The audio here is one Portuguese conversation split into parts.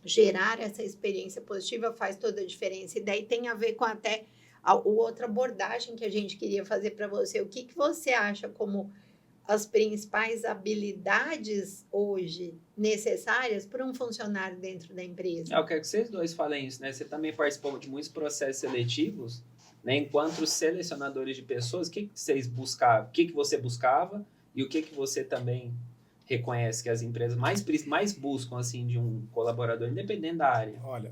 gerar essa experiência positiva faz toda a diferença. E daí tem a ver com até a outra abordagem que a gente queria fazer para você. O que você acha como as principais habilidades hoje necessárias para um funcionário dentro da empresa? Eu quero que vocês dois falem isso, né? Você também participou de muitos processos seletivos, né? Enquanto selecionadores de pessoas, o que vocês buscavam? O que você buscava e o que você também reconhece que as empresas mais buscam, assim, de um colaborador, independente da área? Olha,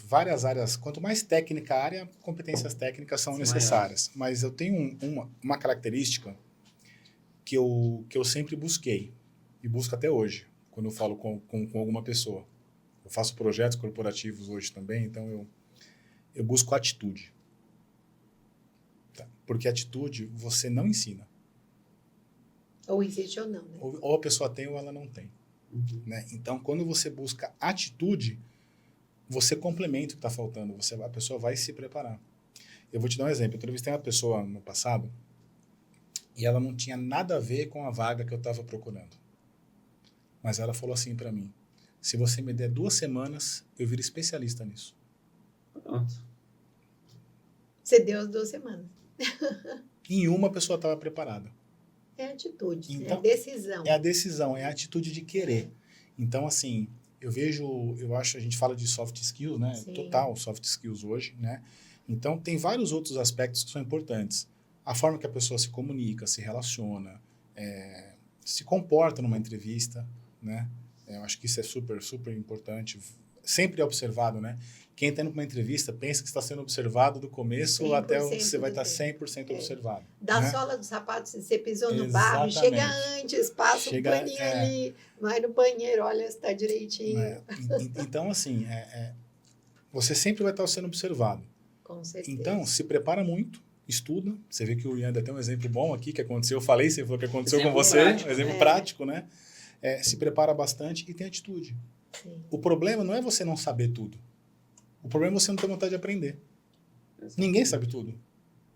várias áreas, quanto mais técnica a área, competências técnicas são necessárias. Mas eu tenho uma característica que eu sempre busquei, e busco até hoje, quando eu falo com alguma pessoa. Eu faço projetos corporativos hoje também, então eu busco atitude. Tá? Porque atitude você não ensina. Ou existe ou não, né? Ou a pessoa tem ou ela não tem. Uhum. Né? Então, quando você busca atitude, você complementa o que está faltando, a pessoa vai se preparar. Eu vou te dar um exemplo. Eu entrevistei uma pessoa no passado e ela não tinha nada a ver com a vaga que eu estava procurando. Mas ela falou assim para mim: se você me der 2 semanas, eu viro especialista nisso. Pronto. Você deu as 2 semanas. Em uma, a pessoa estava preparada. É atitude, Então, é decisão. É a decisão, é a atitude de querer. Então, assim, eu acho, a gente fala de soft skills, né? Sim. Total soft skills hoje, né? Então, tem vários outros aspectos que são importantes. A forma que a pessoa se comunica, se relaciona, se comporta numa entrevista, né? Eu acho que isso é super, super importante. Sempre é observado, né? Quem está indo para uma entrevista pensa que está sendo observado do começo até você vai estar 100% observado. Da né? sola dos sapatos, você pisou no barro, chega antes, passa um paninho ali, vai no banheiro, olha se está direitinho. Então, assim, você sempre vai estar sendo observado. Com certeza. Então, se prepara muito, estuda. Você vê que o Ian ainda tem um exemplo bom aqui que aconteceu. Eu falei, você falou que aconteceu com você. Prático, um exemplo prático, né? Se prepara bastante e tem atitude. Sim. O problema não é você não saber tudo. O problema é você não ter vontade de aprender. Exatamente. Ninguém sabe tudo.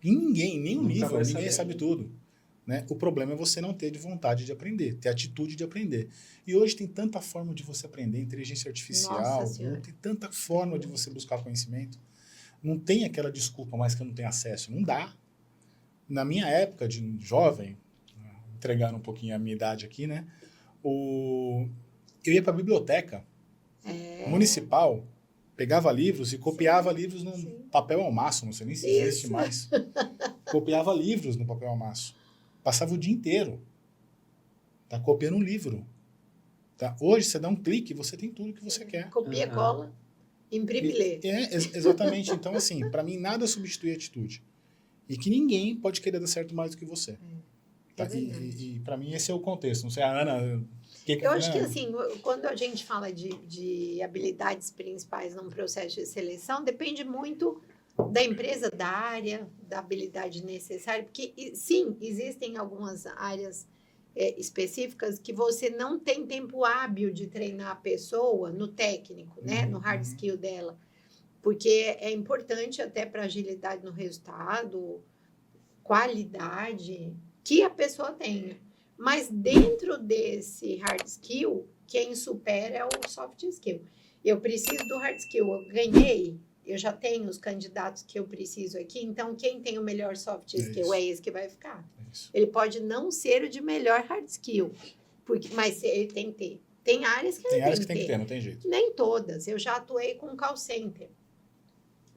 Ninguém, nem o nível, ninguém sabe tudo. Né? O problema é você não ter de vontade de aprender, ter atitude de aprender. E hoje tem tanta forma de você aprender, inteligência artificial, tem tanta forma de você buscar conhecimento. Não tem aquela desculpa mais que eu não tenho acesso. Não dá. Na minha época de jovem, entregando um pouquinho a minha idade aqui, né? Eu ia para a biblioteca municipal, pegava livros e copiava livros no papel almaço, não sei nem se existe mais. Copiava livros no papel almaço. Passava o dia inteiro. Tá copiando um livro. Tá? Hoje, você dá um clique e você tem tudo que você quer. Copia, cola, imprime e lê. Exatamente. Então, assim, para mim, nada substitui a atitude. E que ninguém pode querer dar certo mais do que você. Tá? E para mim, esse é o contexto. Não sei, a Ana... Eu acho que, assim, quando a gente fala de habilidades principais num processo de seleção, depende muito da empresa, da área, da habilidade necessária, porque, sim, existem algumas áreas específicas que você não tem tempo hábil de treinar a pessoa no técnico, né, no hard skill dela, porque é importante até para agilidade no resultado, qualidade, que a pessoa tenha. Mas dentro desse hard skill, quem supera é o soft skill. Eu preciso do hard skill, eu ganhei, eu já tenho os candidatos que eu preciso aqui, então quem tem o melhor soft skill é esse que vai ficar. Ele pode não ser o de melhor hard skill, mas ele tem que ter. Tem áreas que ele tem que ter, não tem jeito. Nem todas. Eu já atuei com call center.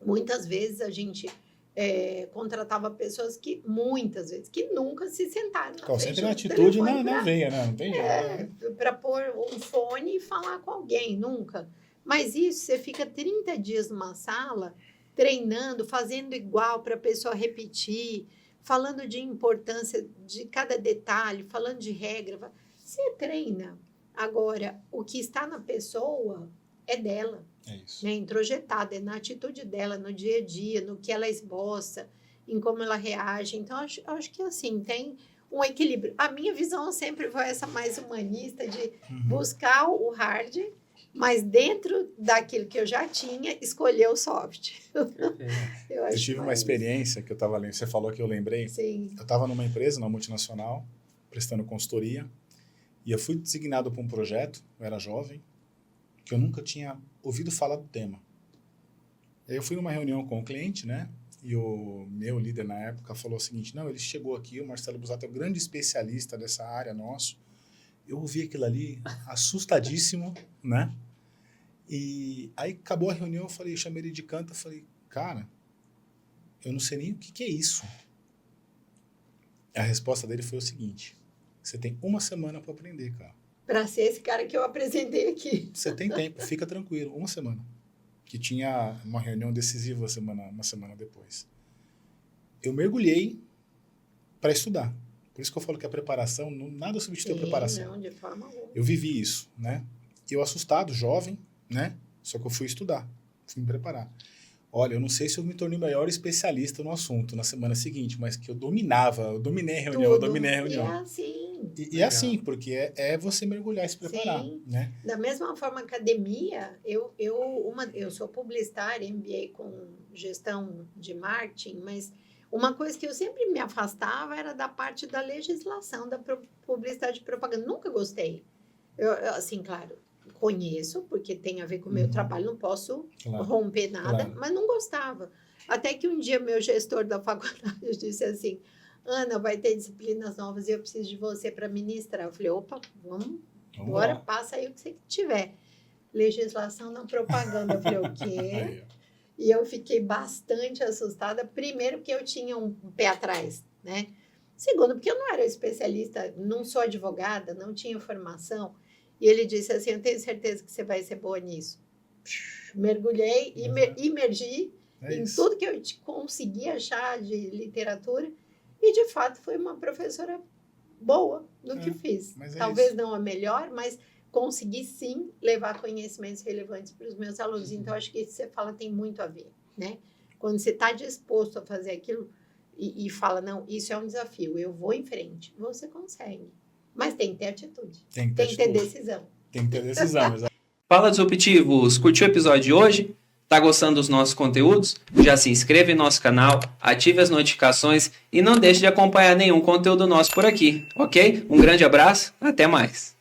Muitas vezes a gente... contratava pessoas que, muitas vezes, que nunca se sentaram na frente do atitude na veia, né? Não tem jeito. Para pôr um fone e falar com alguém, nunca. Mas isso, você fica 30 dias numa sala, treinando, fazendo igual para a pessoa repetir, falando de importância de cada detalhe, falando de regra. Você treina. Agora, o que está na pessoa é dela. É isso. Né, introjetada, é na atitude dela, no dia a dia, no que ela esboça, em como ela reage. Então, acho que assim, tem um equilíbrio. A minha visão sempre foi essa mais humanista de buscar o hard, mas dentro daquilo que eu já tinha, escolher o soft. Eu tive uma experiência que eu estava lendo, você falou que eu lembrei. Sim. Eu estava numa empresa, numa multinacional, prestando consultoria, e eu fui designado para um projeto, eu era jovem, que eu nunca tinha ouvido falar do tema. Aí eu fui numa reunião com o cliente, né? E o meu líder na época falou o seguinte, não, ele chegou aqui, o Marcelo Busato é o grande especialista dessa área nosso. Eu ouvi aquilo ali, assustadíssimo, né? E aí acabou a reunião, eu chamei ele de canto, eu falei, cara, eu não sei nem o que é isso. A resposta dele foi o seguinte, você tem 1 semana para aprender, cara. Para ser esse cara que eu apresentei aqui. Você tem tempo, fica tranquilo, 1 semana. Que tinha uma reunião decisiva uma semana depois. Eu mergulhei para estudar. Por isso que eu falo que a preparação, nada substitui a preparação. Não, de forma alguma. Eu vivi isso, né? Eu assustado, jovem, né? Só que eu fui estudar, fui me preparar. Olha, eu não sei se eu me tornei o maior especialista no assunto na semana seguinte, mas que eu dominei a reunião, eu dominei a reunião. E é assim. E é assim, porque é você mergulhar e se preparar, Sim. né? Da mesma forma, academia, eu sou publicitária, MBA com gestão de marketing, mas uma coisa que eu sempre me afastava era da parte da legislação da publicidade e propaganda. Nunca gostei. Eu, assim, claro, conheço, porque tem a ver com o meu trabalho, não posso romper nada, mas não gostava. Até que um dia meu gestor da faculdade disse assim, Ana, vai ter disciplinas novas e eu preciso de você para ministrar. Eu falei, opa, vamos agora lá. Passa aí o que você tiver. Legislação na propaganda. Eu falei, o quê? E eu fiquei bastante assustada. Primeiro, porque eu tinha um pé atrás, né? Segundo, porque eu não era especialista, não sou advogada, não tinha formação. E ele disse assim, eu tenho certeza que você vai ser boa nisso. Mergulhei, imergi em tudo que eu consegui achar de literatura. E, de fato, foi uma professora boa no que fiz. Talvez não a melhor, mas consegui, sim, levar conhecimentos relevantes para os meus alunos. Então, acho que isso que você fala tem muito a ver, né? Quando você está disposto a fazer aquilo e fala, não, isso é um desafio, eu vou em frente, você consegue. Mas tem que ter atitude. Tem que ter decisão. Tem que ter decisão, exato. Fala, Disruptivos! Curtiu o episódio de hoje? Tá gostando dos nossos conteúdos? Já se inscreve em nosso canal, ative as notificações e não deixe de acompanhar nenhum conteúdo nosso por aqui, ok? Um grande abraço, até mais!